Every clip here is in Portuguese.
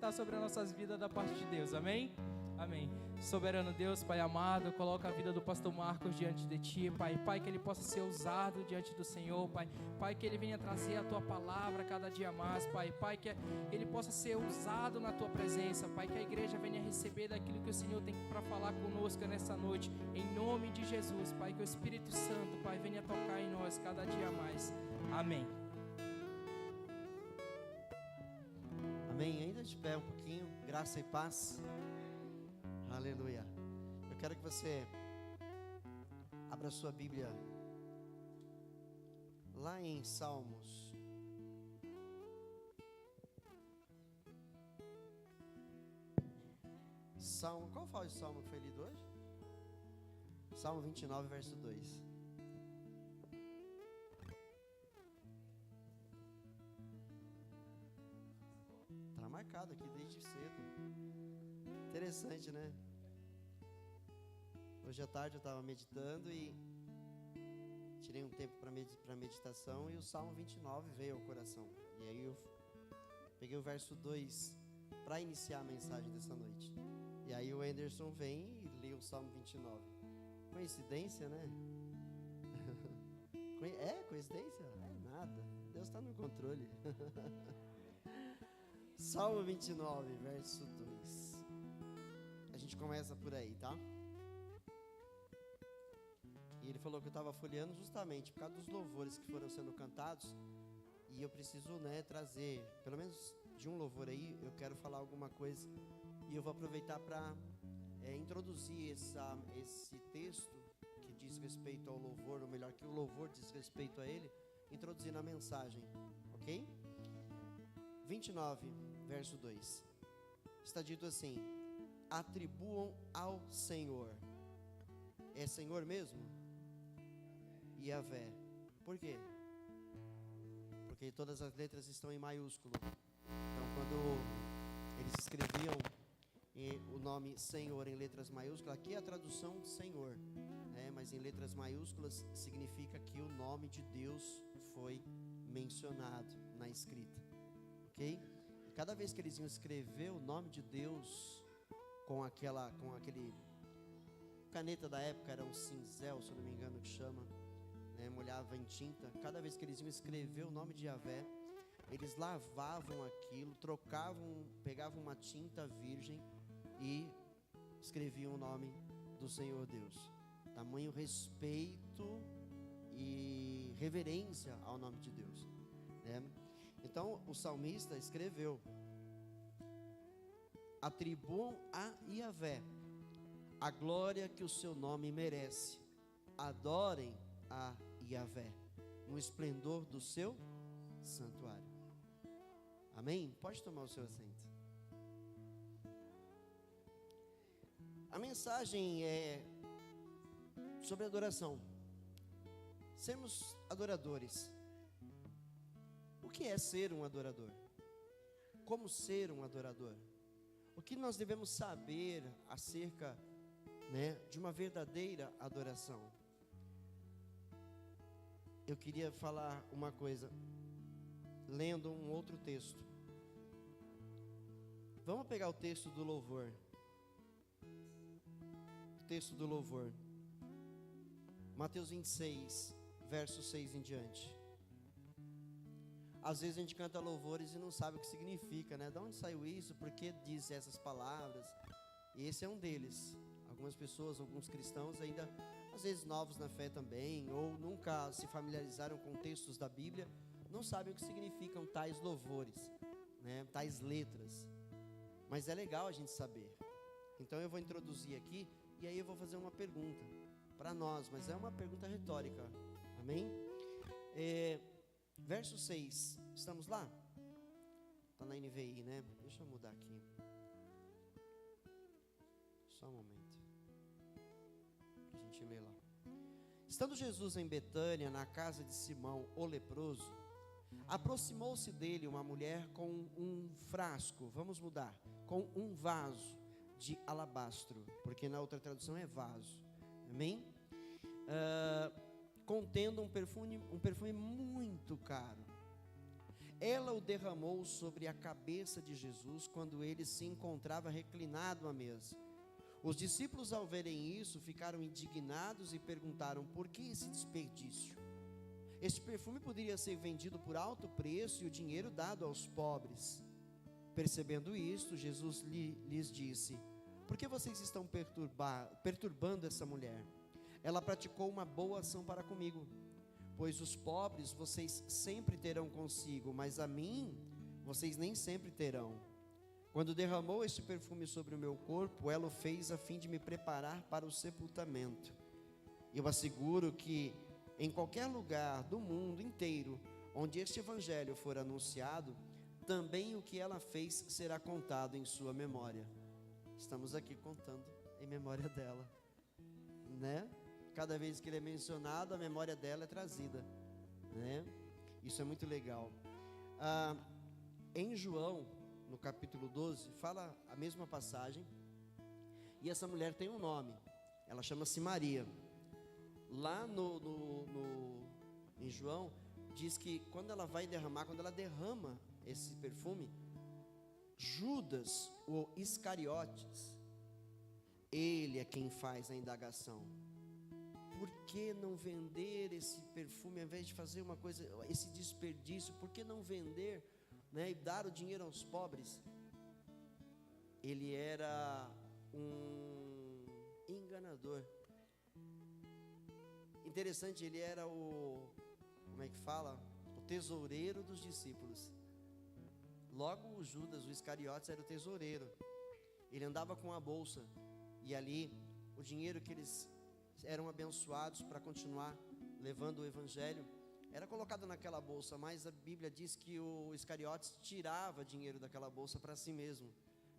está sobre as nossas vidas da parte de Deus, amém? Amém. Soberano Deus, Pai amado, coloca a vida do pastor Marcos diante de Ti, Pai. Pai, que ele possa ser usado diante do Senhor, Pai. Pai, que ele venha trazer a Tua palavra cada dia mais, Pai. Pai, que ele possa ser usado na Tua presença, Pai. Que a igreja venha receber daquilo que o Senhor tem para falar conosco nessa noite, em nome de Jesus, Pai. Que o Espírito Santo, Pai, venha tocar em nós cada dia mais. Amém. Amém. Ainda de pé um pouquinho, graça e paz. Aleluia. Eu quero que você abra sua Bíblia lá em Salmos. Qual foi o salmo que foi lido hoje? Salmo 29, verso 2. Está marcado aqui desde cedo. Interessante, né? Hoje à tarde eu estava meditando e tirei um tempo para meditação e o Salmo 29 veio ao coração. E aí eu peguei o verso 2 para iniciar a mensagem dessa noite. E aí o Anderson vem e lê o Salmo 29. Coincidência, né? É coincidência? É nada. Deus está no controle. Salmo 29, verso 2. A gente começa por aí, tá? E ele falou que eu estava folheando justamente por causa dos louvores que foram sendo cantados. E eu preciso, né, trazer, pelo menos de um louvor aí, eu quero falar alguma coisa. E eu vou aproveitar para introduzir esse texto que diz respeito ao louvor, ou melhor, que o louvor diz respeito a ele, introduzir na mensagem, ok? 29, verso 2. Está dito assim: atribuam ao Senhor. É Senhor mesmo? Yahvé. Por quê? Porque todas as letras estão em maiúsculo. Então, quando eles escreviam o nome Senhor em letras maiúsculas, aqui é a tradução Senhor, né? Mas em letras maiúsculas significa que o nome de Deus foi mencionado na escrita, ok? E cada vez que eles iam escrever o nome de Deus com aquele caneta da época, era um cinzel, se eu não me engano que chama, né? Molhava em tinta. Cada vez que eles iam escrever o nome de Yahvé, eles lavavam aquilo, trocavam, pegavam uma tinta virgem e escreviam o nome do Senhor Deus. Tamanho respeito e reverência ao nome de Deus, né? Então o salmista escreveu: atribuam a Yahvé a glória que o seu nome merece, adorem a Yahvé no esplendor do seu santuário. Amém? Pode tomar o seu assento. A mensagem é sobre adoração. Sermos adoradores. O que é ser um adorador? Como ser um adorador? O que nós devemos saber acerca, né, de uma verdadeira adoração? Eu queria falar uma coisa, lendo um outro texto. Vamos pegar o texto do louvor. O texto do louvor. Mateus 26, verso 6 em diante. Às vezes a gente canta louvores e não sabe o que significa, né? De onde saiu isso? Por que diz essas palavras? E esse é um deles. Algumas pessoas, alguns cristãos ainda, às vezes novos na fé também, ou nunca se familiarizaram com textos da Bíblia, não sabem o que significam tais louvores, né? Tais letras. Mas é legal a gente saber. Então eu vou introduzir aqui e aí eu vou fazer uma pergunta para nós, mas é uma pergunta retórica. Amém? Verso 6, estamos lá? Está na NVI, né? Deixa eu mudar aqui. Só um momento. Que a gente lê lá. Estando Jesus em Betânia, na casa de Simão, o leproso, aproximou-se dele uma mulher com um frasco, vamos mudar, com um vaso de alabastro, porque na outra tradução é vaso. Amém? Contendo um perfume muito caro. ela o derramou sobre a cabeça de Jesus quando ele se encontrava reclinado à mesa. Os discípulos, ao verem isso, ficaram indignados e perguntaram: por que esse desperdício? Este perfume poderia ser vendido por alto preço e o dinheiro dado aos pobres. Percebendo isto, Jesus lhes disse: por que vocês estão perturbando essa mulher? Ela praticou uma boa ação para comigo. Pois os pobres vocês sempre terão consigo, mas a mim vocês nem sempre terão. Quando derramou este perfume sobre o meu corpo, ela o fez a fim de me preparar para o sepultamento. Eu asseguro que em qualquer lugar do mundo inteiro onde este evangelho for anunciado, também o que ela fez será contado em sua memória. Estamos aqui contando em memória dela, né? Cada vez que ele é mencionado, a memória dela é trazida, né? Isso é muito legal. Em João, no capítulo 12, fala a mesma passagem, e essa mulher tem um nome, ela chama-se Maria. Lá em João, diz que quando ela derrama esse perfume, Judas, o Iscariotes, ele é quem faz a indagação: por que não vender esse perfume, ao invés de fazer uma coisa, esse desperdício, por que não vender, né, e dar o dinheiro aos pobres? Ele era um enganador. Interessante, ele era o tesoureiro dos discípulos. Logo o Judas, o Iscariotes, era o tesoureiro. Ele andava com a bolsa, e ali o dinheiro que eles eram abençoados para continuar levando o evangelho era colocado naquela bolsa, mas a Bíblia diz que o Iscariotes tirava dinheiro daquela bolsa para si mesmo,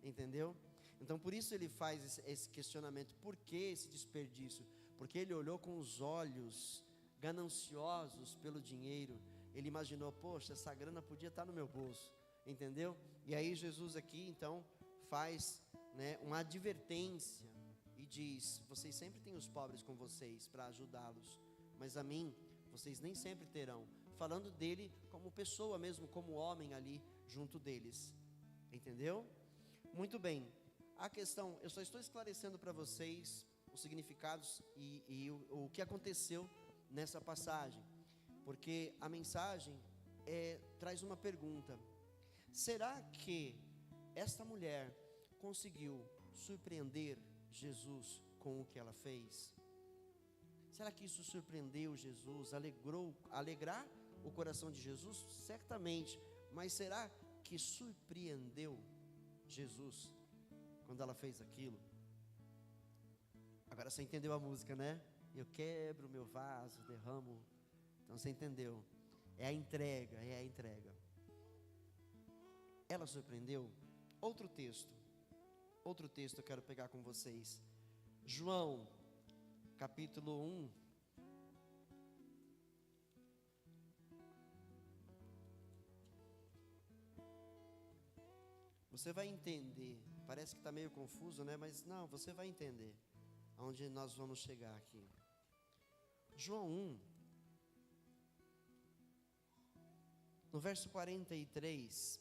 entendeu? Então por isso ele faz esse questionamento: por que esse desperdício? Porque ele olhou com os olhos gananciosos pelo dinheiro. Ele imaginou: poxa, essa grana podia estar no meu bolso, entendeu? E aí Jesus aqui então faz, né, uma advertência e diz: vocês sempre têm os pobres com vocês para ajudá-los, mas a mim vocês nem sempre terão. Falando dele como pessoa mesmo, como homem ali junto deles, entendeu? Muito bem. A questão, eu só estou esclarecendo para vocês os significados e o que aconteceu nessa passagem, porque a mensagem traz uma pergunta: será que esta mulher conseguiu surpreender Jesus com o que ela fez? Será que isso surpreendeu Jesus, alegrar o coração de Jesus? Certamente, mas será que surpreendeu Jesus quando ela fez aquilo? Agora você entendeu a música, né? Eu quebro meu vaso, derramo. Então você entendeu? É a entrega, é a entrega. Ela surpreendeu? Outro texto eu quero pegar com vocês. João, capítulo 1. Você vai entender. Parece que está meio confuso, né? Mas não, você vai entender aonde nós vamos chegar aqui. João 1, no verso 43.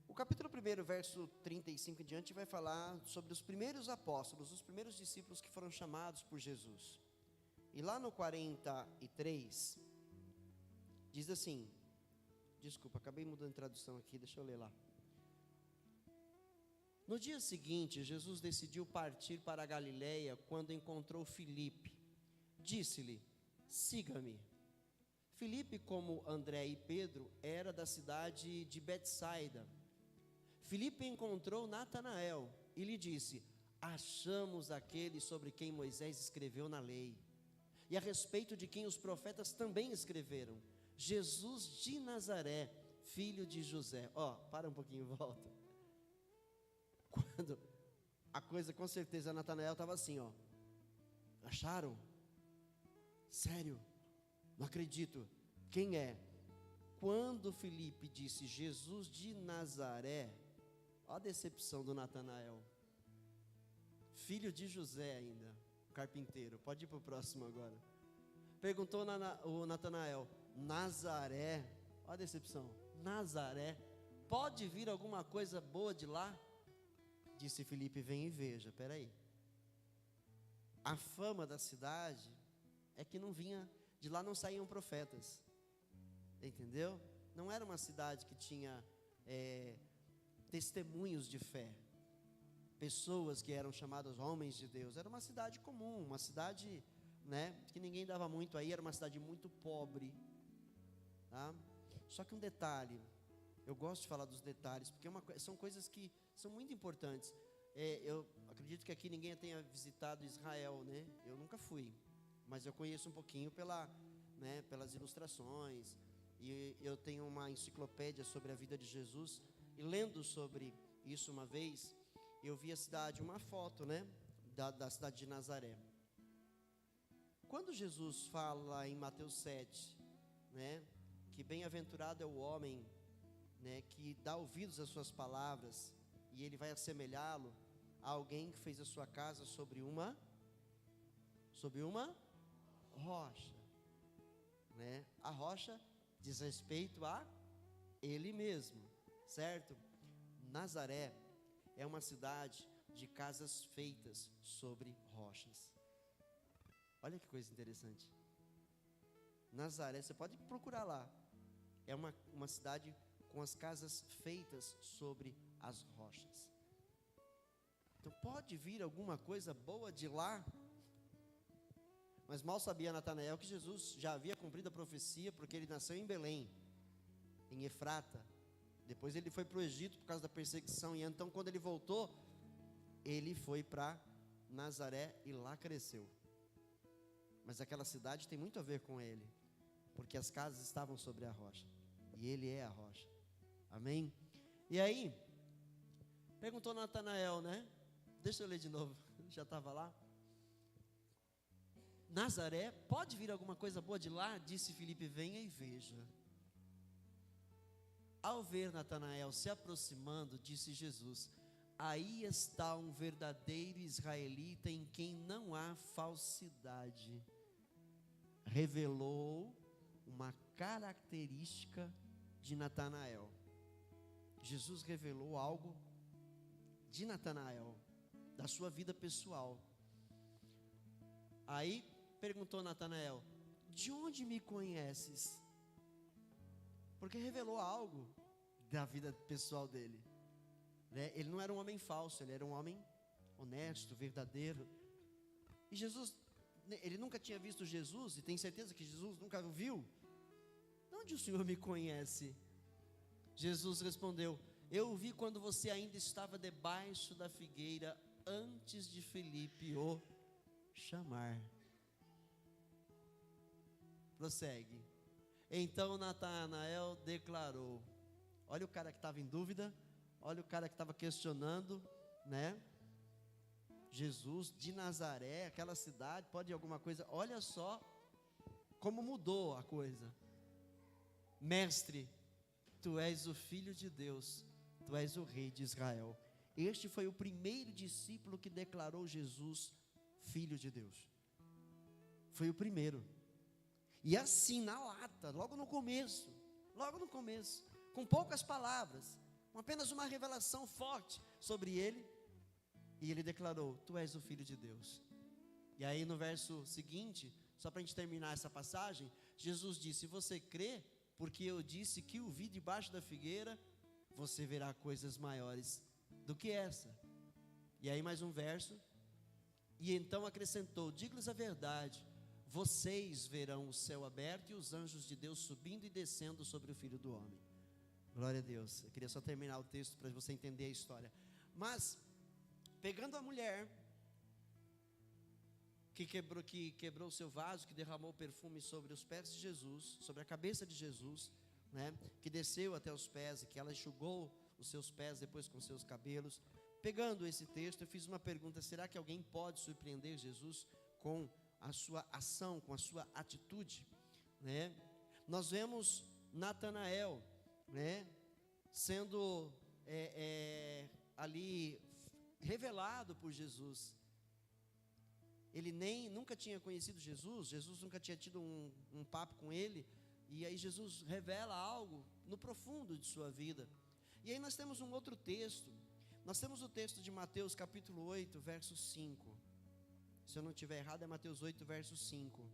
O capítulo 1, verso 35 em diante, vai falar sobre os primeiros apóstolos, os primeiros discípulos que foram chamados por Jesus. E lá no 43, diz assim, desculpa, acabei mudando de tradução aqui, deixa eu ler lá. No dia seguinte, Jesus decidiu partir para a Galileia quando encontrou Filipe. Disse-lhe: siga-me. Filipe, como André e Pedro, era da cidade de Betsaida. Filipe encontrou Natanael e lhe disse: achamos aquele sobre quem Moisés escreveu na lei, e a respeito de quem os profetas também escreveram, Jesus de Nazaré, filho de José. Para um pouquinho, volta. Quando a coisa, com certeza, Natanael estava assim, acharam? Sério? Não acredito. Quem é? Quando Filipe disse Jesus de Nazaré, olha a decepção do Natanael. Filho de José ainda, carpinteiro. Pode ir para o próximo agora. Perguntou o Natanael: Nazaré, olha a decepção, Nazaré, pode vir alguma coisa boa de lá? Disse Filipe, vem e veja. Peraí, a fama da cidade é que não vinha, de lá não saíam profetas, entendeu? Não era uma cidade que tinha testemunhos de fé, pessoas que eram chamadas homens de Deus. Era uma cidade comum, uma cidade, né, que ninguém dava muito aí, era uma cidade muito pobre, tá? Só que um detalhe, eu gosto de falar dos detalhes, porque são coisas que são muito importantes. Eu acredito que aqui ninguém tenha visitado Israel, né? Eu nunca fui, mas eu conheço um pouquinho pelas ilustrações, e eu tenho uma enciclopédia sobre a vida de Jesus, e lendo sobre isso uma vez, eu vi a cidade, uma foto, né, da cidade de Nazaré. Quando Jesus fala em Mateus 7, né, que bem-aventurado é o homem, né, que dá ouvidos às suas palavras, e ele vai assemelhá-lo a alguém que fez a sua casa sobre uma rocha, né? A rocha diz respeito a ele mesmo, certo? Nazaré é uma cidade de casas feitas sobre rochas. Olha que coisa interessante. Nazaré, você pode procurar lá, é uma cidade com as casas feitas sobre as rochas. Então pode vir alguma coisa boa de lá. Mas mal sabia Natanael que Jesus já havia cumprido a profecia, porque ele nasceu em Belém, em Efrata. Depois ele foi para o Egito por causa da perseguição, e então quando ele voltou, ele foi para Nazaré e lá cresceu. Mas aquela cidade tem muito a ver com ele, porque as casas estavam sobre a rocha, e ele é a rocha. Amém? E aí, perguntou Natanael, né? Deixa eu ler de novo, já estava lá. Nazaré, pode vir alguma coisa boa de lá? Disse Filipe, venha e veja. Ao ver Natanael se aproximando, disse Jesus, aí está um verdadeiro israelita em quem não há falsidade. Revelou uma característica de Natanael. Jesus revelou algo de Natanael, da sua vida pessoal. Aí perguntou Natanael, de onde me conheces? Porque revelou algo da vida pessoal dele, né? Ele não era um homem falso, ele era um homem honesto, verdadeiro. E Jesus, ele nunca tinha visto Jesus, e tem certeza que Jesus nunca o viu. De onde o Senhor me conhece? Jesus respondeu, eu o vi quando você ainda estava debaixo da figueira, antes de Filipe o chamar. Prossegue. Então Natanael declarou, olha o cara que estava em dúvida, olha o cara que estava questionando, né? Jesus de Nazaré, aquela cidade, pode ir alguma coisa, olha só como mudou a coisa. Mestre, tu és o Filho de Deus, tu és o Rei de Israel. Este foi o primeiro discípulo que declarou Jesus Filho de Deus. Foi o primeiro. E assim, na lata, logo no começo, com poucas palavras, com apenas uma revelação forte sobre ele, e ele declarou, tu és o Filho de Deus. E aí no verso seguinte, só para a gente terminar essa passagem, Jesus disse, você crê, porque eu disse que o vi debaixo da figueira, você verá coisas maiores do que essa. E aí mais um verso, e então acrescentou, digo-lhes a verdade, vocês verão o céu aberto e os anjos de Deus subindo e descendo sobre o Filho do Homem. Glória a Deus. Eu queria só terminar o texto para você entender a história. Mas, pegando a mulher que quebrou o seu vaso, que derramou perfume sobre os pés de Jesus, sobre a cabeça de Jesus, né, que desceu até os pés e que ela enxugou os seus pés depois com seus cabelos. Pegando esse texto, eu fiz uma pergunta, será que alguém pode surpreender Jesus com a sua ação, com a sua atitude, né? Nós vemos Natanael, né, sendo ali revelado por Jesus. Ele nunca tinha conhecido Jesus, Jesus nunca tinha tido um papo com ele, E aí Jesus revela algo no profundo de sua vida. E aí nós temos um outro texto. Nós temos o texto de Mateus capítulo 8, verso 5. Se eu não estiver errado, é Mateus 8, verso 5.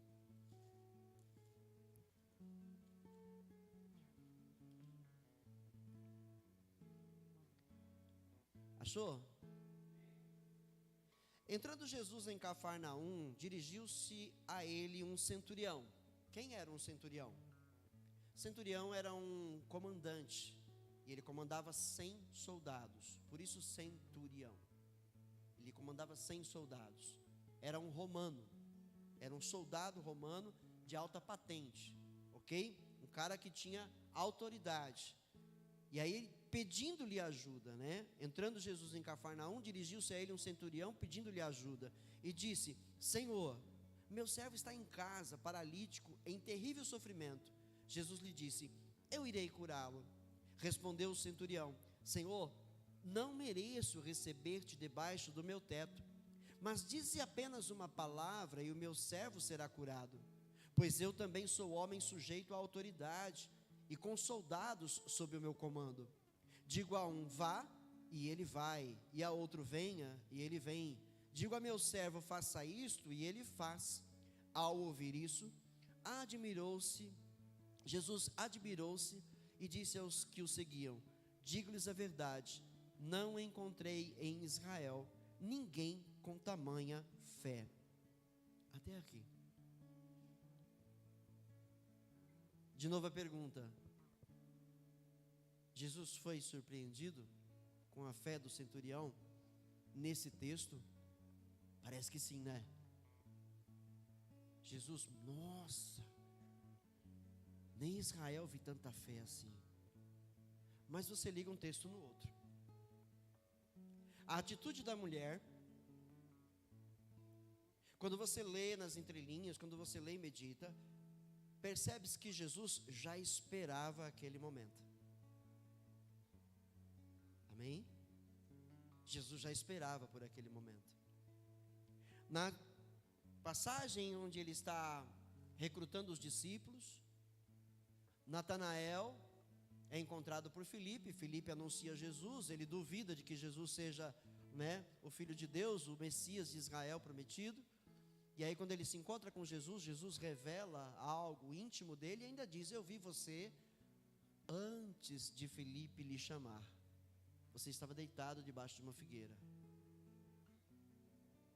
Achou? Entrando Jesus em Cafarnaum, dirigiu-se a ele um centurião. Quem era um centurião? Centurião era um comandante, e ele comandava 100 soldados, por isso centurião. Ele comandava 100 soldados. Era um romano, era um soldado romano de alta patente, ok? Um cara que tinha autoridade. E aí, pedindo-lhe ajuda, né? Entrando Jesus em Cafarnaum, dirigiu-se a ele um centurião, pedindo-lhe ajuda, e disse: Senhor, meu servo está em casa, paralítico, em terrível sofrimento. Jesus lhe disse: eu irei curá-lo. Respondeu o centurião: Senhor, não mereço receber-te debaixo do meu teto, mas dize apenas uma palavra e o meu servo será curado. Pois eu também sou homem sujeito à autoridade e com soldados sob o meu comando. Digo a um: vá, e ele vai, e a outro: venha, e ele vem. Digo a meu servo: faça isto, e ele faz. Ao ouvir isso, Jesus admirou-se e disse aos que o seguiam: digo-lhes a verdade, não encontrei em Israel ninguém com tamanha fé. Até aqui. De novo a pergunta: Jesus foi surpreendido com a fé do centurião nesse texto? Parece que sim, né? Jesus, nossa, nem em Israel vi tanta fé assim. Mas você liga um texto no outro. A atitude da mulher, quando você lê nas entrelinhas, quando você lê e medita, percebe-se que Jesus já esperava aquele momento. Amém? Jesus já esperava por aquele momento. Na passagem onde ele está recrutando os discípulos, Natanael é encontrado por Filipe. Filipe anuncia Jesus, ele duvida de que Jesus seja, o Filho de Deus, o Messias de Israel prometido. E aí quando ele se encontra com Jesus, Jesus revela algo íntimo dele e ainda diz: eu vi você antes de Filipe lhe chamar. Você estava deitado debaixo de uma figueira.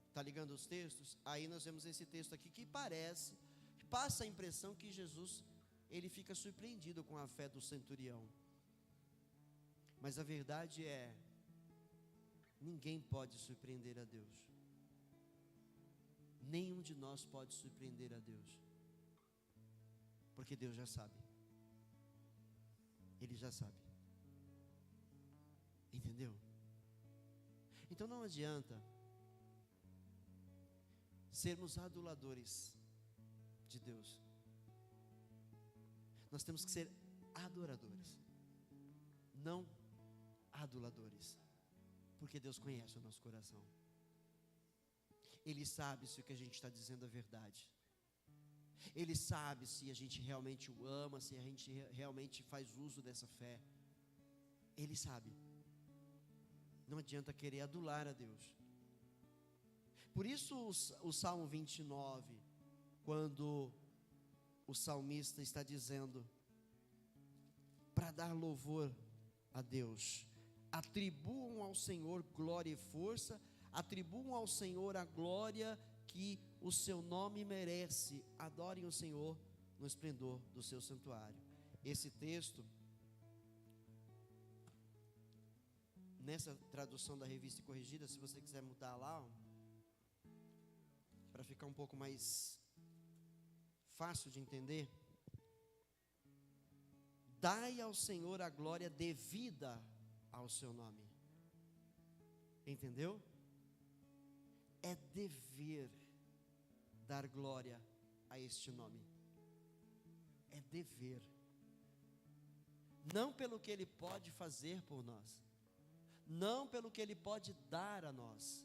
Está ligando os textos? Aí nós vemos esse texto aqui que passa a impressão que Jesus, ele fica surpreendido com a fé do centurião. Mas a verdade é, ninguém pode surpreender a Deus. Nenhum de nós pode surpreender a Deus. Porque Deus já sabe. Ele já sabe. Entendeu? Então não adianta sermos aduladores de Deus. Nós temos que ser adoradores, não aduladores, porque Deus conhece o nosso coração. Ele sabe se o que a gente está dizendo é verdade. Ele sabe se a gente realmente o ama, se a gente realmente faz uso dessa fé. Ele sabe. Não adianta querer adular a Deus. Por isso o Salmo 29, quando o salmista está dizendo para dar louvor a Deus: atribuam ao Senhor glória e força, atribuam ao Senhor a glória que o seu nome merece, adorem o Senhor no esplendor do seu santuário. Esse texto, nessa tradução da Revista Corrigida, se você quiser mudar lá, para ficar um pouco mais fácil de entender: dai ao Senhor a glória devida ao seu nome. Entendeu? É dever dar glória a este nome. É dever. Não pelo que Ele pode fazer por nós, não pelo que Ele pode dar a nós,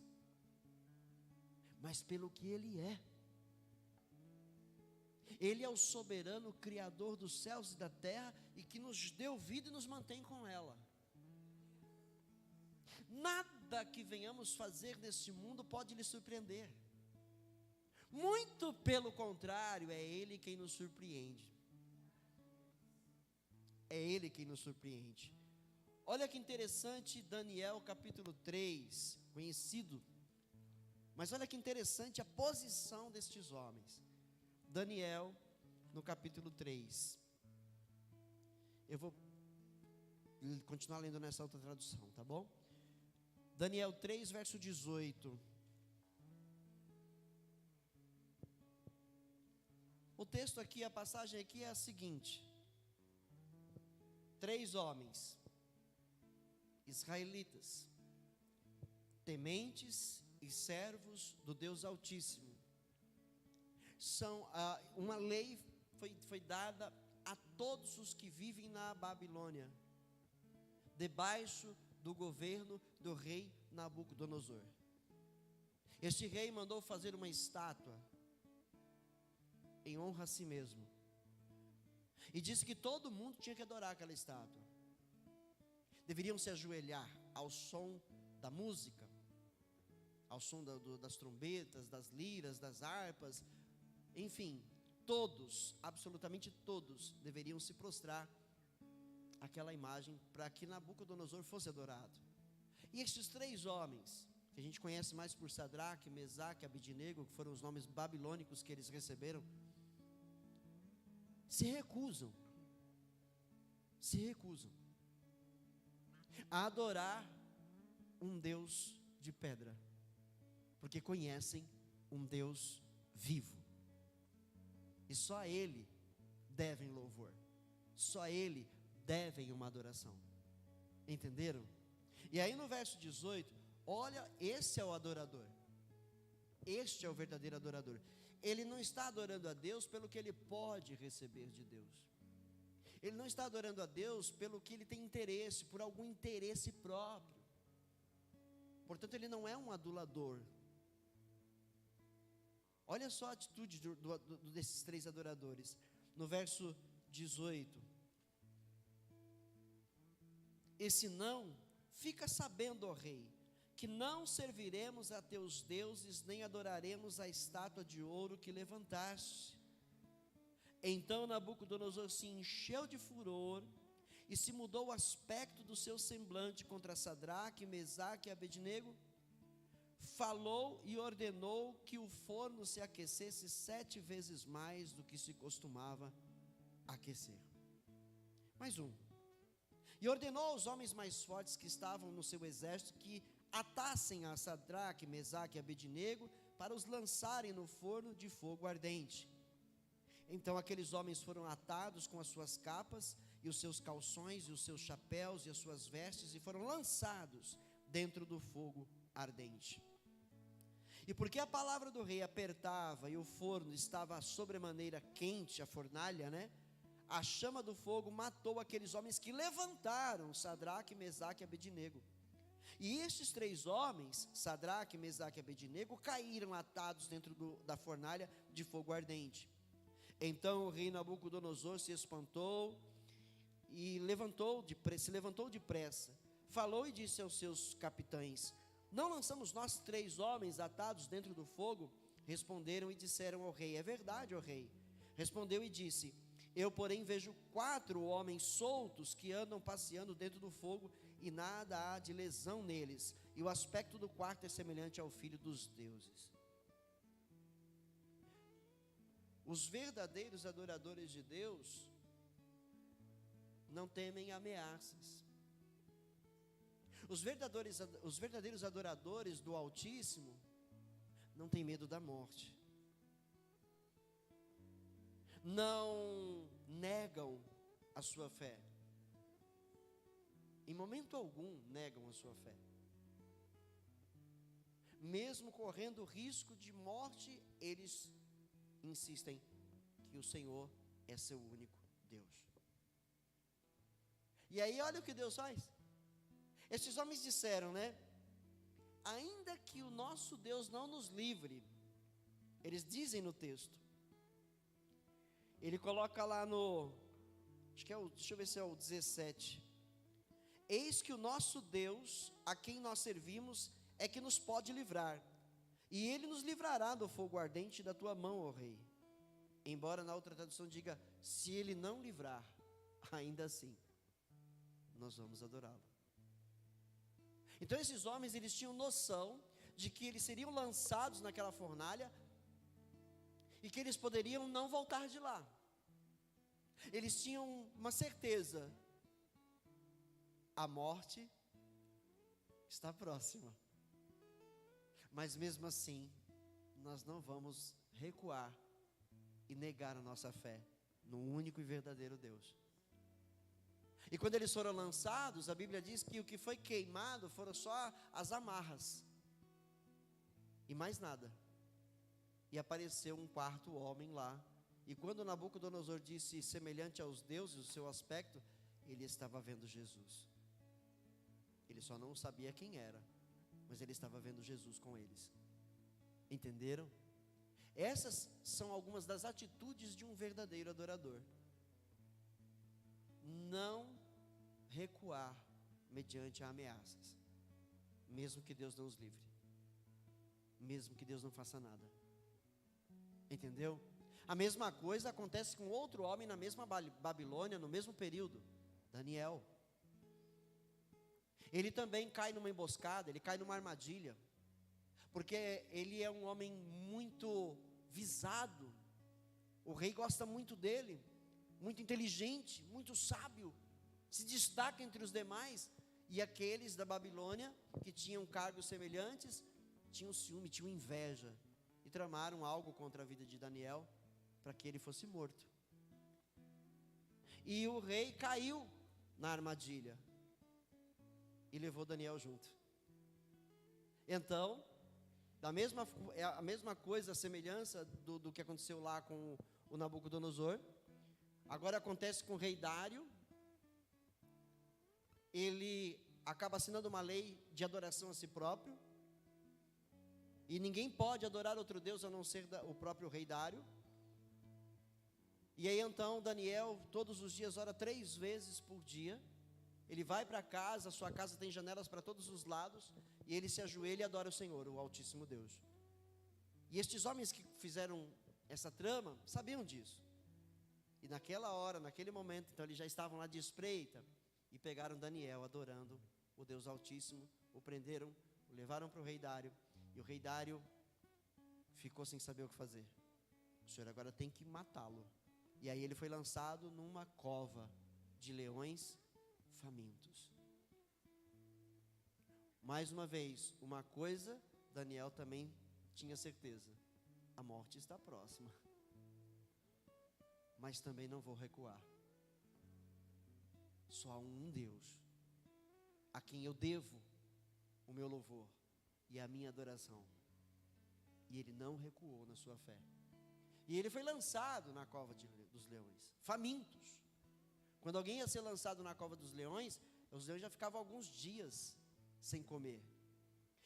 mas pelo que Ele é. Ele é o soberano Criador dos céus e da terra, e que nos deu vida e nos mantém com ela. Nada que venhamos fazer neste mundo pode lhe surpreender. Muito pelo contrário, é Ele quem nos surpreende. É Ele quem nos surpreende. Olha que interessante, Daniel capítulo 3, conhecido. Mas olha que interessante a posição destes homens. Daniel, no capítulo 3. Eu vou continuar lendo nessa outra tradução, tá bom? Daniel 3, verso 18. O texto aqui, a passagem aqui é a seguinte: 3 homens israelitas, tementes e servos do Deus Altíssimo, uma lei foi dada a todos os que vivem na Babilônia, debaixo do governo do rei Nabucodonosor. Este rei mandou fazer uma estátua em honra a si mesmo, e disse que todo mundo tinha que adorar aquela estátua. Deveriam se ajoelhar ao som da música, ao som das trombetas, das liras, das harpas, enfim, todos, absolutamente todos, deveriam se prostrar àquela imagem para que Nabucodonosor fosse adorado. E estes 3 homens, que a gente conhece mais por Sadraque, Mesaque e Abidnego, que foram os nomes babilônicos que eles receberam, se recusam a adorar um Deus de pedra, porque conhecem um Deus vivo, e só a Ele devem louvor, só a Ele devem uma adoração. Entenderam? E aí no verso 18, olha, esse é o adorador, este é o verdadeiro adorador. Ele não está adorando a Deus pelo que ele pode receber de Deus, ele não está adorando a Deus pelo que ele tem interesse, por algum interesse próprio. Portanto, ele não é um adulador. Olha só a atitude desses 3 adoradores. No verso 18: e se não, fica sabendo, ó rei, que não serviremos a teus deuses, nem adoraremos a estátua de ouro que levantaste. Então Nabucodonosor se encheu de furor, e se mudou o aspecto do seu semblante contra Sadraque, Mesaque e Abednego. Falou e ordenou que o forno se aquecesse 7 vezes mais do que se costumava aquecer. Mais um. E ordenou aos homens mais fortes que estavam no seu exército que atassem a Sadraque, Mesaque e Abednego para os lançarem no forno de fogo ardente. Então aqueles homens foram atados com as suas capas e os seus calções e os seus chapéus e as suas vestes, e foram lançados dentro do fogo ardente. E porque a palavra do rei apertava e o forno estava sobremaneira quente, a fornalha, a chama do fogo matou aqueles homens que levantaram Sadraque, Mesaque e Abednego. E estes 3 homens, Sadraque, Mesaque e Abednego, caíram atados dentro da fornalha de fogo ardente. Então o rei Nabucodonosor se espantou e se levantou depressa, falou e disse aos seus capitães: não lançamos nós 3 homens atados dentro do fogo? Responderam e disseram ao rei: é verdade, ó rei. Respondeu e disse: eu, porém, vejo 4 homens soltos que andam passeando dentro do fogo, e nada há de lesão neles, e o aspecto do quarto é semelhante ao filho dos deuses. Os verdadeiros adoradores de Deus não temem ameaças. Os verdadeiros adoradores do Altíssimo não têm medo da morte, não negam a sua fé, em momento algum negam a sua fé, mesmo correndo risco de morte, eles insistem que o Senhor é seu único Deus. E aí olha o que Deus faz. Estes homens disseram, ainda que o nosso Deus não nos livre, eles dizem no texto, Ele coloca lá no, acho que é o, deixa eu ver se é o 17. Eis que o nosso Deus, a quem nós servimos, é que nos pode livrar, e Ele nos livrará do fogo ardente da tua mão, ó rei. Embora na outra tradução diga, se Ele não livrar, ainda assim, nós vamos adorá-lo. Então esses homens, eles tinham noção de que eles seriam lançados naquela fornalha, e que eles poderiam não voltar de lá. Eles tinham uma certeza, a morte está próxima, mas mesmo assim, nós não vamos recuar e negar a nossa fé no único e verdadeiro Deus. E quando eles foram lançados, a Bíblia diz que o que foi queimado foram só as amarras, e mais nada. E apareceu um quarto homem lá, e quando Nabucodonosor disse semelhante aos deuses, o seu aspecto, ele estava vendo Jesus. Ele só não sabia quem era, mas ele estava vendo Jesus com eles. Entenderam? Essas são algumas das atitudes de um verdadeiro adorador. Não recuar mediante ameaças, mesmo que Deus não os livre, mesmo que Deus não faça nada. Entendeu? A mesma coisa acontece com outro homem na mesma Babilônia, no mesmo período, Daniel. Ele também cai numa emboscada, ele cai numa armadilha, porque ele é um homem muito visado, o rei gosta muito dele, muito inteligente, muito sábio, se destaca entre os demais, e aqueles da Babilônia, que tinham cargos semelhantes, tinham ciúme, tinham inveja, e tramaram algo contra a vida de Daniel, para que ele fosse morto. E o rei caiu na armadilha, e levou Daniel junto. Então, a mesma coisa, a semelhança do que aconteceu lá com o Nabucodonosor, agora acontece com o rei Dário. Ele acaba assinando uma lei de adoração a si próprio, e ninguém pode adorar outro Deus a não ser o próprio rei Dário. E aí então Daniel todos os dias ora 3 vezes por dia. Ele vai para casa, sua casa tem janelas para todos os lados, e ele se ajoelha e adora o Senhor, o Altíssimo Deus. E estes homens que fizeram essa trama, sabiam disso. E naquela hora, naquele momento, então eles já estavam lá de espreita, e pegaram Daniel adorando o Deus Altíssimo, o prenderam, o levaram para o rei Dário, e o rei Dário ficou sem saber o que fazer. O Senhor agora tem que matá-lo. E aí ele foi lançado numa cova de leões famintos. Mais uma vez, uma coisa, Daniel também tinha certeza: a morte está próxima, mas também não vou recuar. Só há um Deus a quem eu devo o meu louvor e a minha adoração, e ele não recuou na sua fé. E ele foi lançado na cova dos leões, famintos. Quando alguém ia ser lançado na cova dos leões, os leões já ficavam alguns dias sem comer,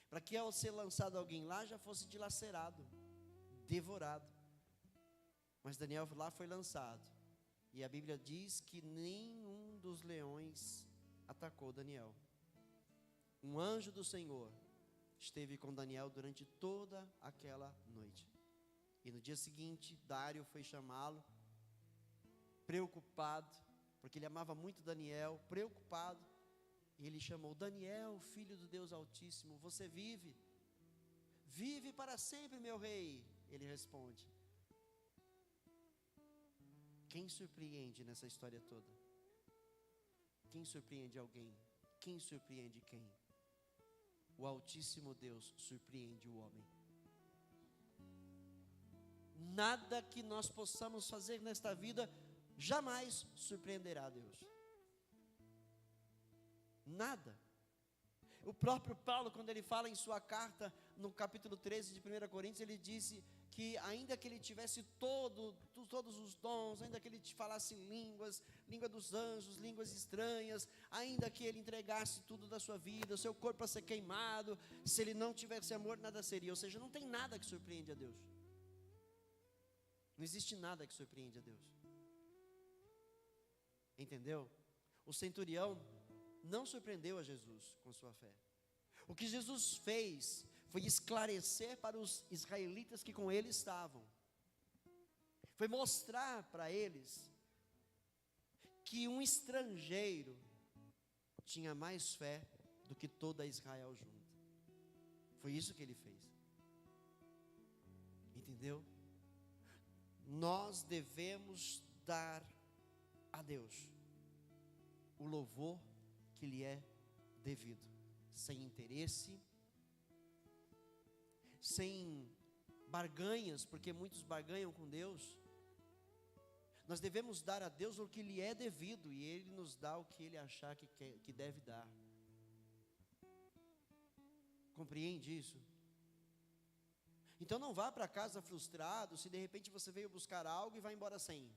para que ao ser lançado alguém lá, já fosse dilacerado, devorado. Mas Daniel lá foi lançado, e a Bíblia diz que nenhum dos leões atacou Daniel. Um anjo do Senhor esteve com Daniel durante toda aquela noite. E no dia seguinte, Dário foi chamá-lo, preocupado, porque ele amava muito Daniel, preocupado, e ele chamou: Daniel, filho do Deus Altíssimo, você vive? Vive para sempre, meu rei. Ele responde. Quem surpreende nessa história toda? Quem surpreende alguém? Quem surpreende quem? O Altíssimo Deus surpreende o homem. Nada que nós possamos fazer nesta vida jamais surpreenderá a Deus. Nada. O próprio Paulo, quando ele fala em sua carta, no capítulo 13 de 1 Coríntios, ele disse que ainda que ele tivesse todos os dons, ainda que ele falasse línguas, língua dos anjos, línguas estranhas, ainda que ele entregasse tudo da sua vida, o seu corpo a ser queimado, se ele não tivesse amor, nada seria. Ou seja, não tem nada que surpreende a Deus. Não existe nada que surpreende a Deus. Entendeu? O centurião não surpreendeu a Jesus com sua fé. O que Jesus fez foi esclarecer para os israelitas que com ele estavam. Foi mostrar para eles que um estrangeiro tinha mais fé do que toda Israel junto. Foi isso que ele fez. Entendeu? Nós devemos dar a Deus o louvor que lhe é devido, sem interesse, sem barganhas, porque muitos barganham com Deus. Nós devemos dar a Deus o que lhe é devido, e Ele nos dá o que Ele achar que deve dar. Compreende isso? Então não vá para casa frustrado, se de repente você veio buscar algo e vai embora sem.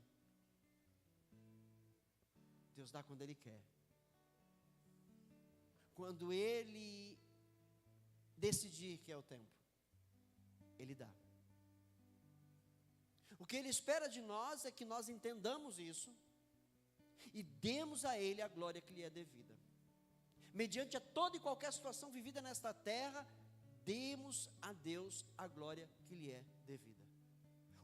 Deus dá quando Ele quer. Quando Ele decidir que é o tempo, Ele dá. O que Ele espera de nós é que nós entendamos isso e demos a Ele a glória que lhe é devida. Mediante a toda e qualquer situação vivida nesta terra, demos a Deus a glória que lhe é devida.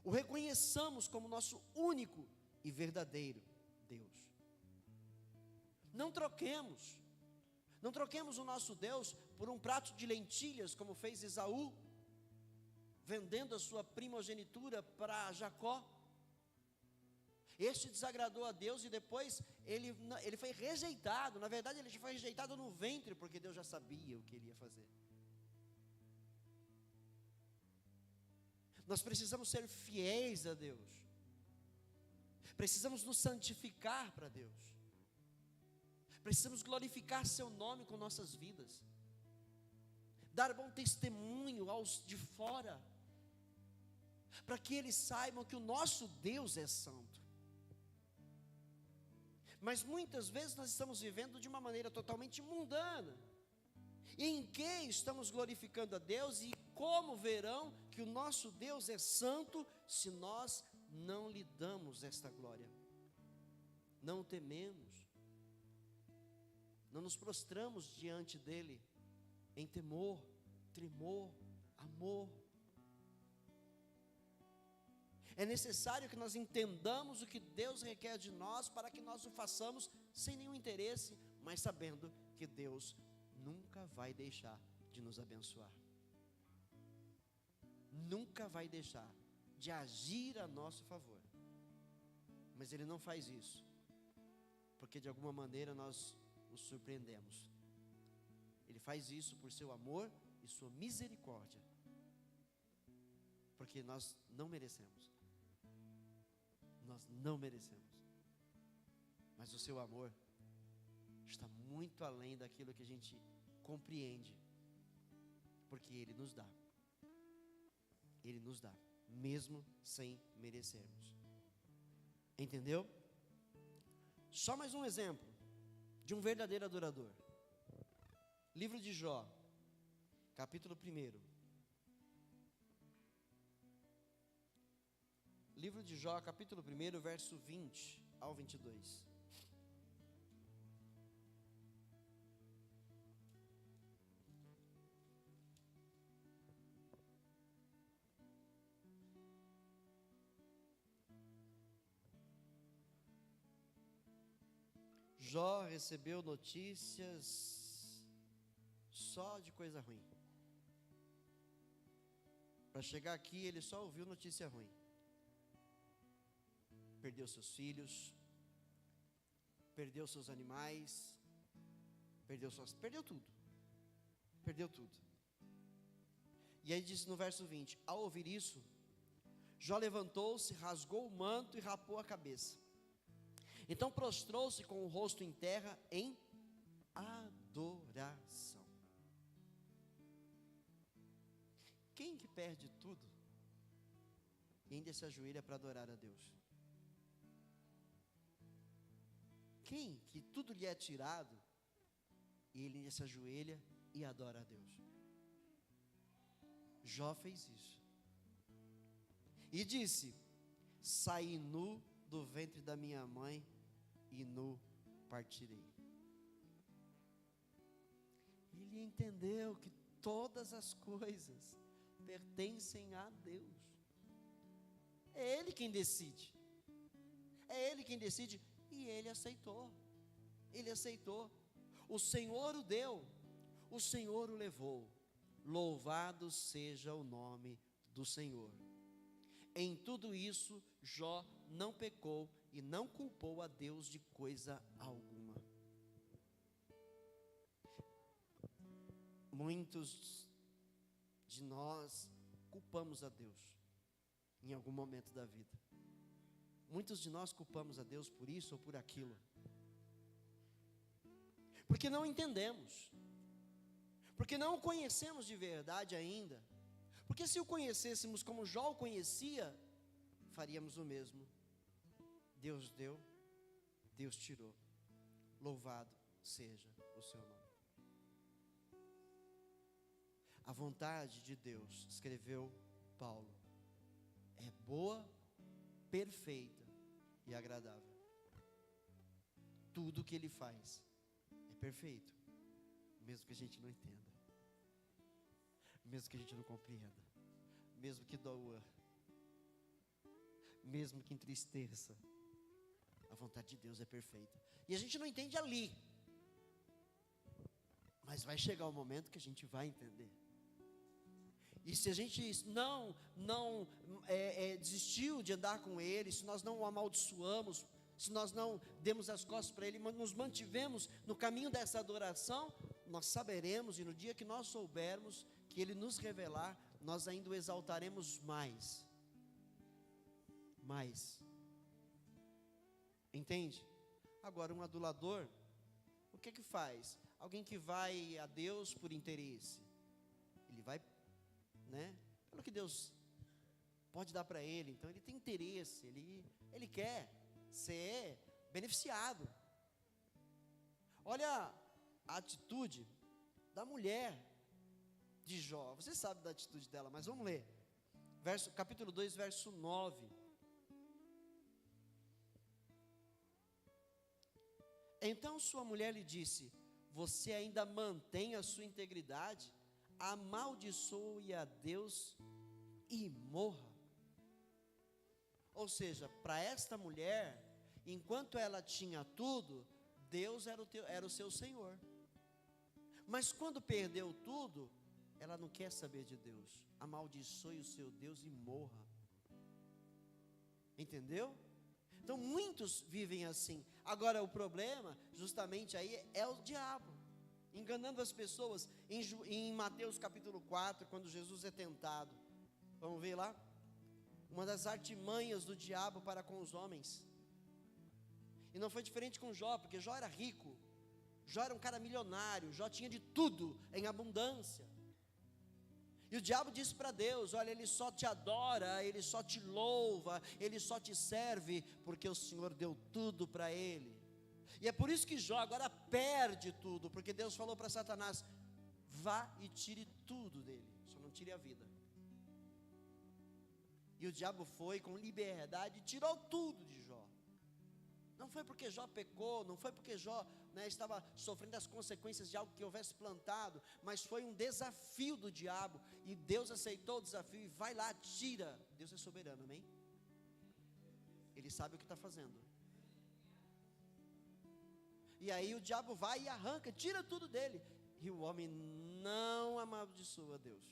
O reconheçamos como nosso único e verdadeiro Deus. Não troquemos o nosso Deus por um prato de lentilhas, como fez Esaú, vendendo a sua primogenitura para Jacó. Este desagradou a Deus e depois ele foi rejeitado. Na verdade, ele foi rejeitado no ventre, porque Deus já sabia o que ele ia fazer. Nós precisamos ser fiéis a Deus. Precisamos nos santificar para Deus. Precisamos glorificar seu nome com nossas vidas. Dar bom testemunho aos de fora, para que eles saibam que o nosso Deus é santo. Mas muitas vezes nós estamos vivendo de uma maneira totalmente mundana. E em que estamos glorificando a Deus e como verão que o nosso Deus é santo se nós não lhe damos esta glória? Não o tememos, não nos prostramos diante dele em temor, tremor, amor. É necessário que nós entendamos o que Deus requer de nós, para que nós o façamos sem nenhum interesse, mas sabendo que Deus nunca vai deixar de nos abençoar. Nunca vai deixar de agir a nosso favor. Mas Ele não faz isso porque de alguma maneira nós o surpreendemos. Ele faz isso por seu amor e sua misericórdia, porque nós não merecemos. Nós não merecemos. Mas o seu amor está muito além daquilo que a gente compreende, porque Ele nos dá. Ele nos dá, mesmo sem merecermos. Entendeu? Só mais um exemplo de um verdadeiro adorador. Livro de Jó, capítulo 1. Livro de Jó, capítulo 1, verso 20 ao 22. Jó recebeu notícias só de coisa ruim. Para chegar aqui, ele só ouviu notícia ruim. Perdeu seus filhos, perdeu seus animais, perdeu tudo. Perdeu tudo. E aí diz no verso 20: ao ouvir isso, Jó levantou-se, rasgou o manto e rapou a cabeça. Então prostrou-se com o rosto em terra em adoração. Quem que perde tudo e ainda se ajoelha para adorar a Deus? Quem que tudo lhe é tirado e ele ainda se ajoelha e adora a Deus? Jó fez isso. E disse: saí nu do ventre da minha mãe e no partirei. Ele entendeu que todas as coisas pertencem a Deus. É Ele quem decide. É Ele quem decide. E Ele aceitou. Ele aceitou. O Senhor o deu. O Senhor o levou. Louvado seja o nome do Senhor. Em tudo isso, Jó não pecou e não culpou a Deus de coisa alguma. Muitos de nós culpamos a Deus em algum momento da vida. Muitos de nós culpamos a Deus por isso ou por aquilo, porque não entendemos, porque não o conhecemos de verdade ainda. Porque se o conhecêssemos como Jó o conhecia, faríamos o mesmo. Deus deu, Deus tirou. Louvado seja o seu nome. A vontade de Deus, escreveu Paulo, é boa, perfeita e agradável. Tudo que Ele faz é perfeito, mesmo que a gente não entenda, mesmo que a gente não compreenda, mesmo que doa, mesmo que entristeça. A vontade de Deus é perfeita, e a gente não entende ali, mas vai chegar o momento que a gente vai entender. E se a gente não desistiu de andar com Ele, se nós não o amaldiçoamos, se nós não demos as costas para Ele, mas nos mantivemos no caminho dessa adoração, nós saberemos, e no dia que nós soubermos, que Ele nos revelar, nós ainda o exaltaremos mais. Entende? Agora, um adulador, o que faz? Alguém que vai a Deus por interesse. Ele vai, pelo que Deus pode dar para ele. Então ele tem interesse, ele quer ser beneficiado. Olha a atitude da mulher de Jó. Você sabe da atitude dela, mas vamos ler. Capítulo 2, verso 9. Então sua mulher lhe disse: você ainda mantém a sua integridade? Amaldiçoe a Deus e morra. Ou seja, para esta mulher, enquanto ela tinha tudo, Deus era o seu Senhor. Mas quando perdeu tudo, ela não quer saber de Deus. Amaldiçoe o seu Deus e morra. Entendeu? Então muitos vivem assim. Agora o problema, justamente aí, é o diabo enganando as pessoas. Em Mateus capítulo 4, quando Jesus é tentado, vamos ver lá, uma das artimanhas do diabo para com os homens. E não foi diferente com Jó, porque Jó era rico, Jó era um cara milionário, Jó tinha de tudo em abundância. E o diabo disse para Deus: olha, ele só te adora, ele só te louva, ele só te serve porque o Senhor deu tudo para ele. E é por isso que Jó agora perde tudo, porque Deus falou para Satanás: vá e tire tudo dele, só não tire a vida. E o diabo foi com liberdade e tirou tudo de Jó. Não foi porque Jó pecou, não foi porque Jó estava sofrendo as consequências de algo que houvesse plantado, mas foi um desafio do diabo, e Deus aceitou o desafio e vai lá, tira. Deus é soberano, amém? Ele sabe o que está fazendo. E aí o diabo vai e arranca, tira tudo dele, e o homem não amaldiçoa Deus.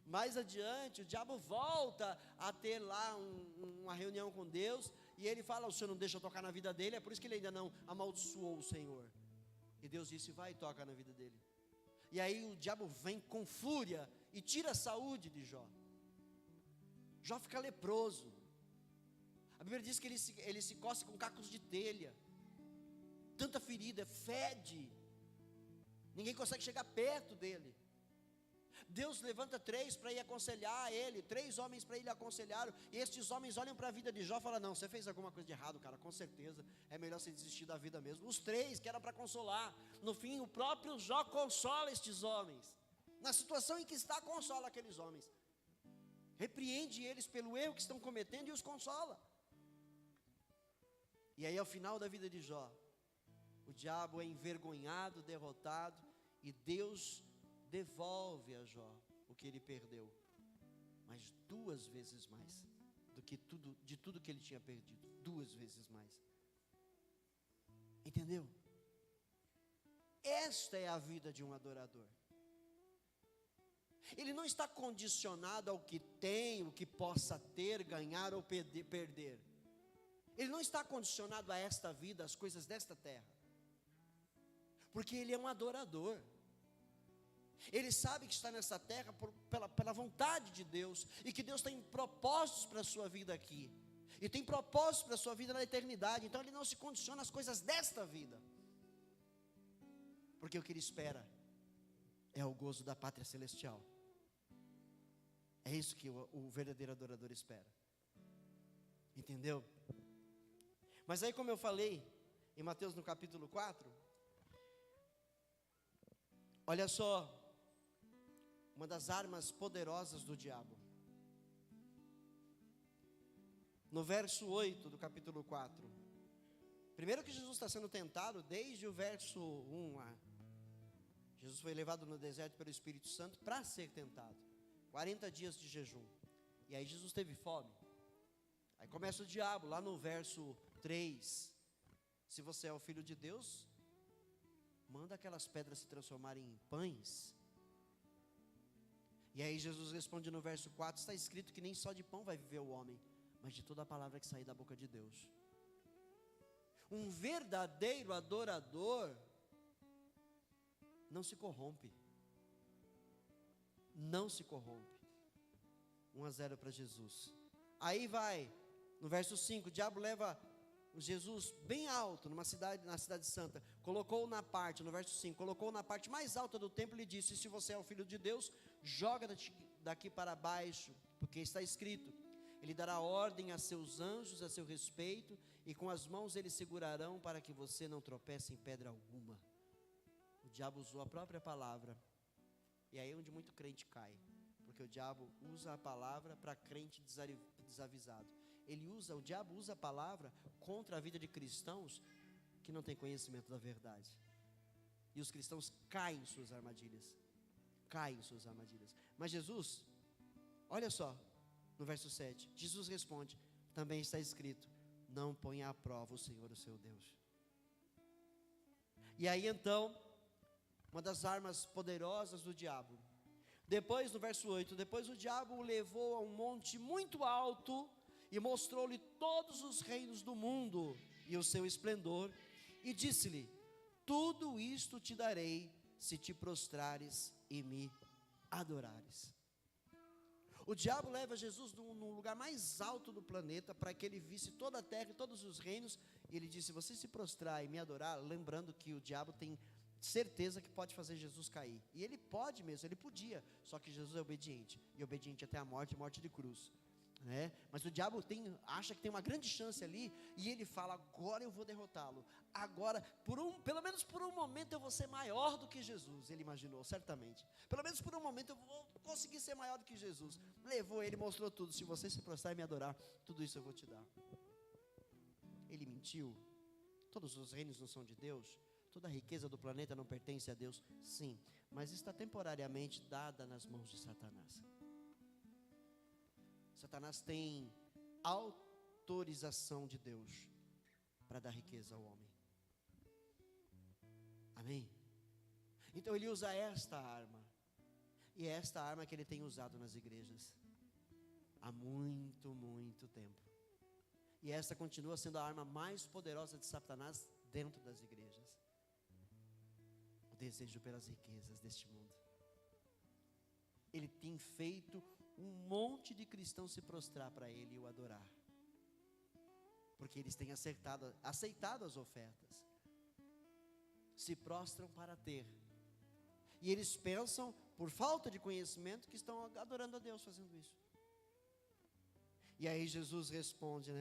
Mais adiante, o diabo volta a ter lá uma reunião com Deus, e ele fala: o Senhor não deixa tocar na vida dele, é por isso que ele ainda não amaldiçoou o Senhor. E Deus disse: vai e toca na vida dele. E aí o diabo vem com fúria e tira a saúde de Jó. Jó fica leproso. A Bíblia diz que ele se coça com cacos de telha, tanta ferida, fede, ninguém consegue chegar perto dele. Deus levanta 3 para ir aconselhar ele, 3 homens para ele aconselhar, e estes homens olham para a vida de Jó e falam: não, você fez alguma coisa de errado, cara, com certeza, é melhor você desistir da vida mesmo. Os 3 que eram para consolar, no fim o próprio Jó consola estes homens, na situação em que está, consola aqueles homens, repreende eles pelo erro que estão cometendo e os consola. E aí, ao final da vida de Jó, o diabo é envergonhado, derrotado, e Deus devolve a Jó o que ele perdeu, mas 2 vezes mais de tudo que ele tinha perdido, 2 vezes mais. Entendeu? Esta é a vida de um adorador. Ele não está condicionado ao que tem, o que possa ter, ganhar ou perder. Ele não está condicionado a esta vida, às coisas desta terra, porque ele é um adorador. Ele sabe que está nessa terra pela vontade de Deus, e que Deus tem propósitos para a sua vida aqui, e tem propósitos para a sua vida na eternidade. Então ele não se condiciona às coisas desta vida, porque o que ele espera é o gozo da pátria celestial. É isso que o verdadeiro adorador espera. Entendeu? Mas aí, como eu falei em Mateus no capítulo 4, olha só, uma das armas poderosas do diabo. No verso 8 do capítulo 4. Primeiro que Jesus está sendo tentado desde o verso 1 lá. Jesus foi levado no deserto pelo Espírito Santo para ser tentado. 40 dias de jejum. E aí Jesus teve fome. Aí começa o diabo lá no verso 3. Se você é o filho de Deus, manda aquelas pedras se transformarem em pães. E aí Jesus responde no verso 4, está escrito que nem só de pão vai viver o homem, mas de toda a palavra que sair da boca de Deus. Um verdadeiro adorador não se corrompe. Não se corrompe. 1-0 para Jesus. Aí vai, no verso 5, o diabo leva Jesus bem alto, na cidade santa, colocou na parte, no verso 5, colocou na parte mais alta do templo e disse: se você é o filho de Deus, joga daqui para baixo, porque está escrito, ele dará ordem a seus anjos a seu respeito, e com as mãos eles segurarão para que você não tropece em pedra alguma. O diabo usou a própria palavra, e aí é onde muito crente cai, porque o diabo usa a palavra para crente desavisado. O diabo usa a palavra contra a vida de cristãos que não têm conhecimento da verdade. E os cristãos caem em suas armadilhas. Mas Jesus, olha só, no verso 7, Jesus responde, também está escrito, não ponha à prova o Senhor, o seu Deus. E aí então, uma das armas poderosas do diabo. Depois, no verso 8, depois o diabo o levou a um monte muito alto, e mostrou-lhe todos os reinos do mundo e o seu esplendor, e disse-lhe, tudo isto te darei, se te prostrares e me adorares. O diabo leva Jesus no lugar mais alto do planeta, para que ele visse toda a terra e todos os reinos, e ele disse, se você se prostrar e me adorar, lembrando que o diabo tem certeza que pode fazer Jesus cair, e ele pode mesmo, ele podia, só que Jesus é obediente, e obediente até a morte de cruz. Mas o diabo acha que tem uma grande chance ali, e ele fala, agora eu vou derrotá-lo, agora, pelo menos por um momento eu vou ser maior do que Jesus. Ele imaginou, certamente, pelo menos por um momento eu vou conseguir ser maior do que Jesus. Levou ele, mostrou tudo, se você se prostrar e me adorar, tudo isso eu vou te dar. Ele mentiu. Todos os reinos não são de Deus, toda a riqueza do planeta não pertence a Deus, sim, mas está temporariamente dada nas mãos de Satanás. Satanás tem autorização de Deus para dar riqueza ao homem. Amém? Então ele usa esta arma, e é esta arma que ele tem usado nas igrejas há muito, muito tempo. E esta continua sendo a arma mais poderosa de Satanás dentro das igrejas. O desejo pelas riquezas deste mundo. Ele tem feito um monte de cristãos se prostrar para ele e o adorar, porque eles têm aceitado as ofertas, se prostram para ter, e eles pensam, por falta de conhecimento, que estão adorando a Deus fazendo isso. E aí Jesus responde,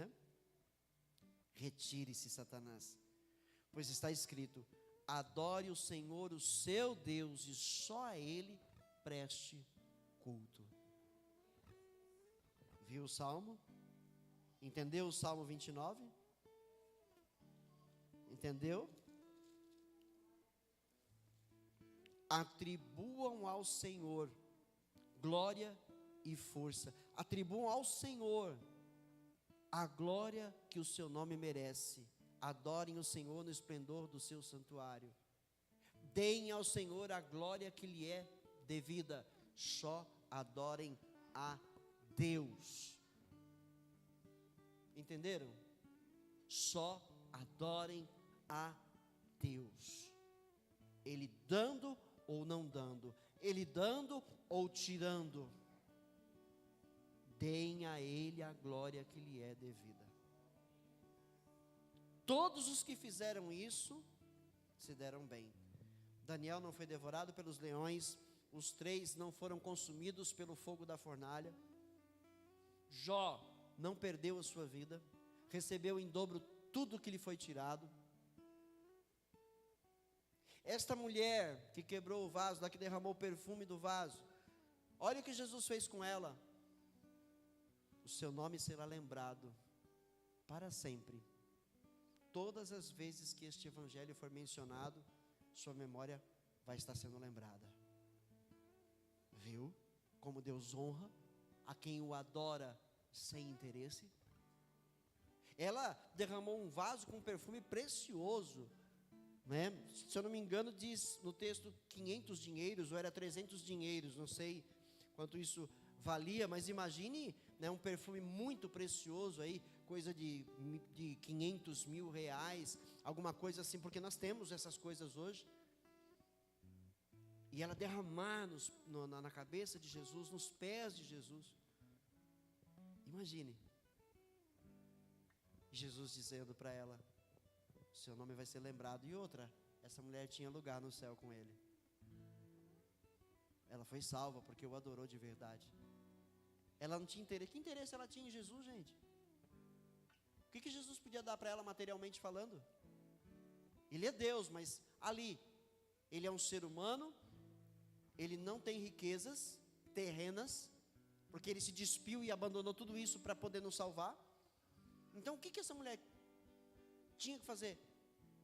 retire-se, Satanás, pois está escrito, adore o Senhor, o seu Deus, e só a Ele preste culto. Viu o Salmo? Entendeu o Salmo 29? Entendeu? Atribuam ao Senhor glória e força. Atribuam ao Senhor a glória que o seu nome merece. Adorem o Senhor no esplendor do seu santuário. Deem ao Senhor a glória que lhe é devida. Só adorem a Deus. Entenderam? Só adorem a Deus. Ele dando ou não dando, Ele dando ou tirando, deem a Ele a glória que lhe é devida. Todos os que fizeram isso, se deram bem. Daniel não foi devorado pelos leões, os 3 não foram consumidos pelo fogo da fornalha. Jó não perdeu a sua vida, recebeu em dobro tudo que lhe foi tirado. Esta mulher que quebrou o vaso, da que derramou o perfume do vaso, olha o que Jesus fez com ela. O seu nome será lembrado para sempre. Todas as vezes que este evangelho for mencionado, sua memória vai estar sendo lembrada. Viu como Deus honra a quem o adora sem interesse? Ela derramou um vaso com perfume precioso, né? Se eu não me engano, diz no texto 500 dinheiros, ou era 300 dinheiros, não sei quanto isso valia, mas imagine, né, um perfume muito precioso aí, coisa de 500 mil reais, alguma coisa assim, porque nós temos essas coisas hoje. E ela derramar na cabeça de Jesus, nos pés de Jesus. Imagine. Jesus dizendo para ela: seu nome vai ser lembrado. E outra, essa mulher tinha lugar no céu com ele. Ela foi salva porque o adorou de verdade. Ela não tinha interesse. Que interesse ela tinha em Jesus, gente? O que Jesus podia dar para ela materialmente falando? Ele é Deus, mas ali, ele é um ser humano. Ele não tem riquezas terrenas, porque ele se despiu e abandonou tudo isso para poder nos salvar. Então o que essa mulher tinha que fazer?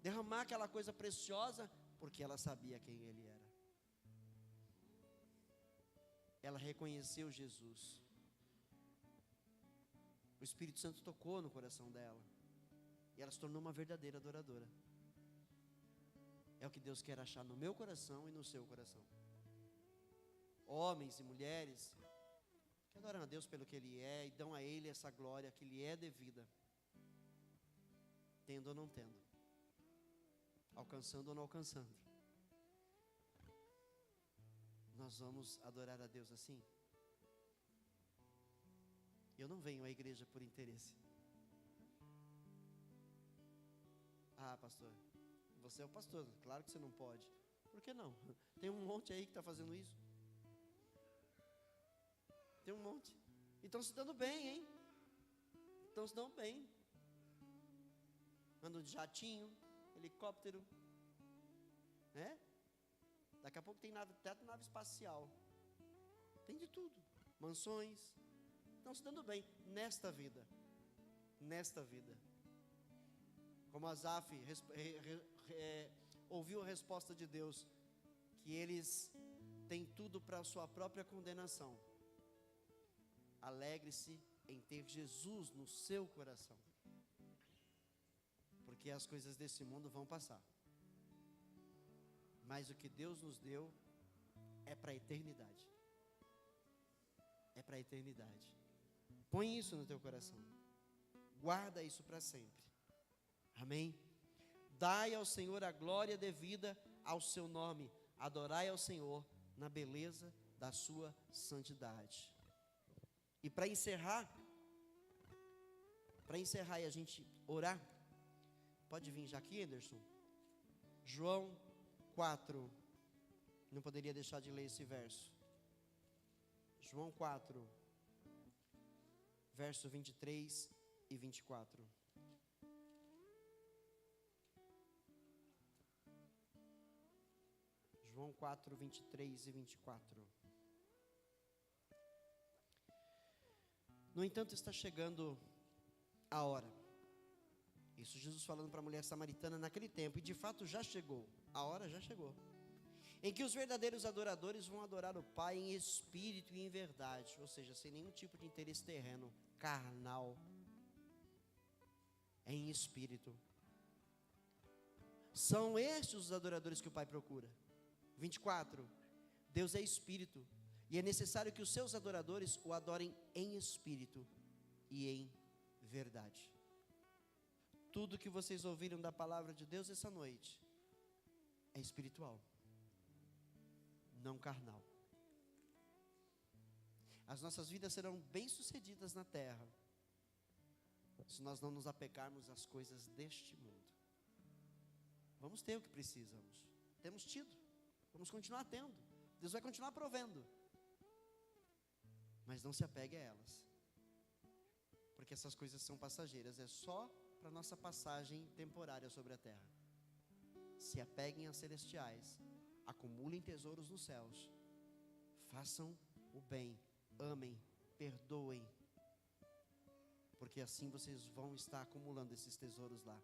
Derramar aquela coisa preciosa, porque ela sabia quem ele era. Ela reconheceu Jesus. O Espírito Santo tocou no coração dela, e ela se tornou uma verdadeira adoradora. É o que Deus quer achar no meu coração e no seu coração. Homens e mulheres que adoram a Deus pelo que Ele é e dão a Ele essa glória que lhe é devida, tendo ou não tendo, alcançando ou não alcançando. Nós vamos adorar a Deus assim? Eu não venho à igreja por interesse. Ah, pastor, você é o pastor, claro que você não pode. Por que não? Tem um monte aí que está fazendo isso. Tem um monte. E estão se dando bem, hein? Estão se dando bem. Andam de jatinho, helicóptero, né? Daqui a pouco tem até nave espacial. Tem de tudo. Mansões. Estão se dando bem nesta vida. Nesta vida. Como Asaf ouviu a resposta de Deus, que eles têm tudo para a sua própria condenação. Alegre-se em ter Jesus no seu coração, porque as coisas desse mundo vão passar, mas o que Deus nos deu é para a eternidade. É para a eternidade. Põe isso no teu coração, guarda isso para sempre. Amém? Dai ao Senhor a glória devida ao seu nome, adorai ao Senhor na beleza da sua santidade. E para encerrar e a gente orar, pode vir já aqui, Anderson? João 4, não poderia deixar de ler esse verso. João 4, verso 23 e 24. João 4, 23 e 24. No entanto, está chegando a hora, Isso Jesus falando para a mulher samaritana naquele tempo, e de fato já chegou, a hora já chegou, em que os verdadeiros adoradores vão adorar o Pai em espírito e em verdade, ou seja, sem nenhum tipo de interesse terreno, carnal, em espírito. São estes os adoradores que o Pai procura. 24, Deus é espírito, e é necessário que os seus adoradores o adorem em espírito e em verdade. Tudo que vocês ouviram da palavra de Deus essa noite é espiritual, não carnal. As nossas vidas serão bem-sucedidas na terra se nós não nos apegarmos às coisas deste mundo. Vamos ter o que precisamos, temos tido, vamos continuar tendo, Deus vai continuar provendo, mas não se apegue a elas, porque essas coisas são passageiras, é só para nossa passagem temporária sobre a terra. Se apeguem às celestiais, acumulem tesouros nos céus, façam o bem, amem, perdoem, porque assim vocês vão estar acumulando esses tesouros lá,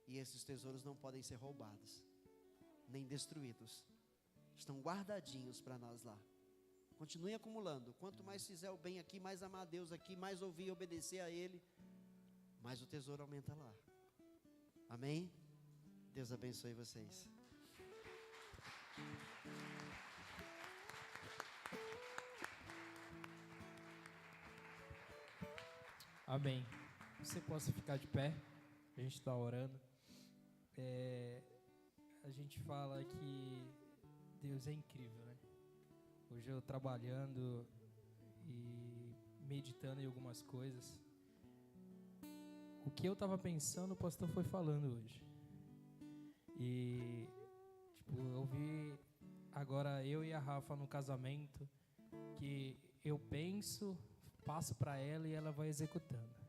e esses tesouros não podem ser roubados, nem destruídos, estão guardadinhos para nós lá. Continue acumulando, quanto mais fizer o bem aqui, mais amar a Deus aqui, mais ouvir e obedecer a Ele, mais o tesouro aumenta lá. Amém? Deus abençoe vocês. Amém. Você possa ficar de pé, a gente está orando. A gente fala que Deus é incrível, né? Hoje eu trabalhando e meditando em algumas coisas, o que eu estava pensando, o pastor foi falando hoje. E eu vi agora eu e a Rafa no casamento, que eu penso, passo para ela e ela vai executando.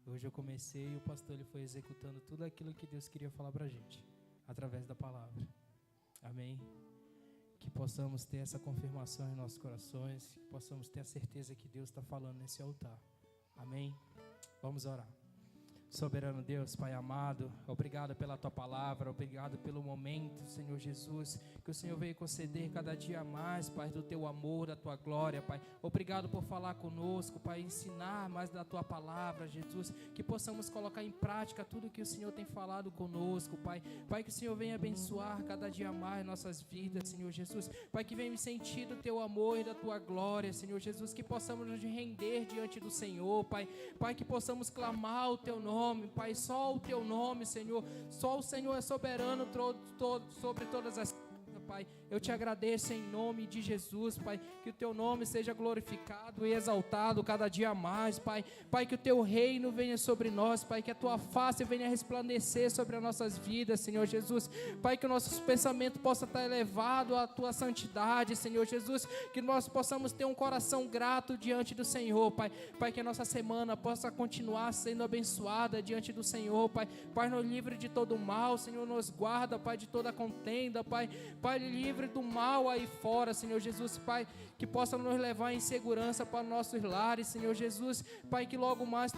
Hoje eu comecei e o pastor ele foi executando tudo aquilo que Deus queria falar para a gente, através da palavra. Amém? Que possamos ter essa confirmação em nossos corações, que possamos ter a certeza que Deus está falando nesse altar. Amém? Vamos orar. Soberano Deus, Pai amado, obrigado pela Tua palavra, obrigado pelo momento, Senhor Jesus, que o Senhor veio conceder cada dia mais, Pai, do Teu amor, da Tua glória, Pai. Obrigado por falar conosco, Pai, ensinar mais da Tua palavra, Jesus, que possamos colocar em prática tudo que o Senhor tem falado conosco, Pai. Pai, que o Senhor venha abençoar cada dia mais nossas vidas, Senhor Jesus. Pai, que venha sentir do Teu amor e da Tua glória, Senhor Jesus, que possamos nos render diante do Senhor, Pai. Pai, que possamos clamar o Teu nome, Pai, só o Teu nome, Senhor, só o Senhor é soberano sobre todas as coisas, Pai. Eu te agradeço em nome de Jesus, Pai, que o Teu nome seja glorificado e exaltado cada dia mais, Pai. Pai, que o Teu reino venha sobre nós, Pai, que a Tua face venha resplandecer sobre as nossas vidas, Senhor Jesus. Pai, que o nosso pensamento possa estar elevado à Tua santidade, Senhor Jesus, que nós possamos ter um coração grato diante do Senhor, Pai. Pai, que a nossa semana possa continuar sendo abençoada diante do Senhor, Pai. Pai, nos livre de todo o mal, Senhor, nos guarda, Pai, de toda contenda, Pai. Pai, livre do mal aí fora, Senhor Jesus, Pai, que possa nos levar em segurança para nossos lares, Senhor Jesus, Pai, que logo mais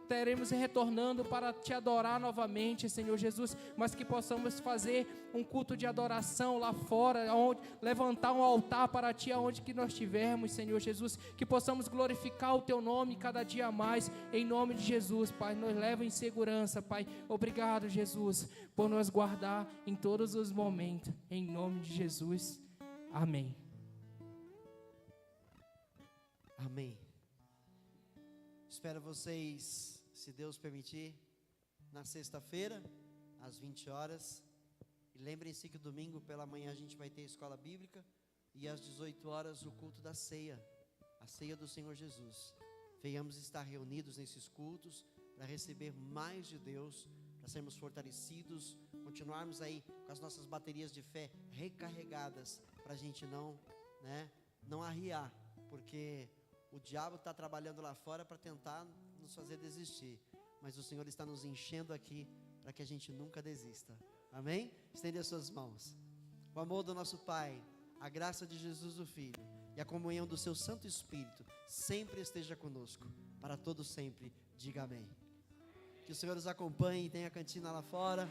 teremos retornando para Te adorar novamente, Senhor Jesus, mas que possamos fazer um culto de adoração lá fora, onde, levantar um altar para Ti, aonde que nós estivermos, Senhor Jesus, que possamos glorificar o Teu nome cada dia mais, em nome de Jesus, Pai, nos leva em segurança, Pai. Obrigado, Jesus, por nos guardar em todos os momentos, em nome de Jesus, amém. Amém. Espero vocês, se Deus permitir, na sexta-feira, às 20 horas. E lembrem-se que domingo pela manhã a gente vai ter escola bíblica e às 18 horas o culto da ceia, a ceia do Senhor Jesus. Venhamos estar reunidos nesses cultos para receber mais de Deus, para sermos fortalecidos, continuarmos aí com as nossas baterias de fé recarregadas, para a gente não arriar, porque o diabo está trabalhando lá fora para tentar nos fazer desistir, mas o Senhor está nos enchendo aqui para que a gente nunca desista. Amém? Estende as suas mãos. O amor do nosso Pai, a graça de Jesus o Filho e a comunhão do seu Santo Espírito sempre esteja conosco, para todo sempre. Diga amém. Que o Senhor os acompanhe, tem a cantina lá fora.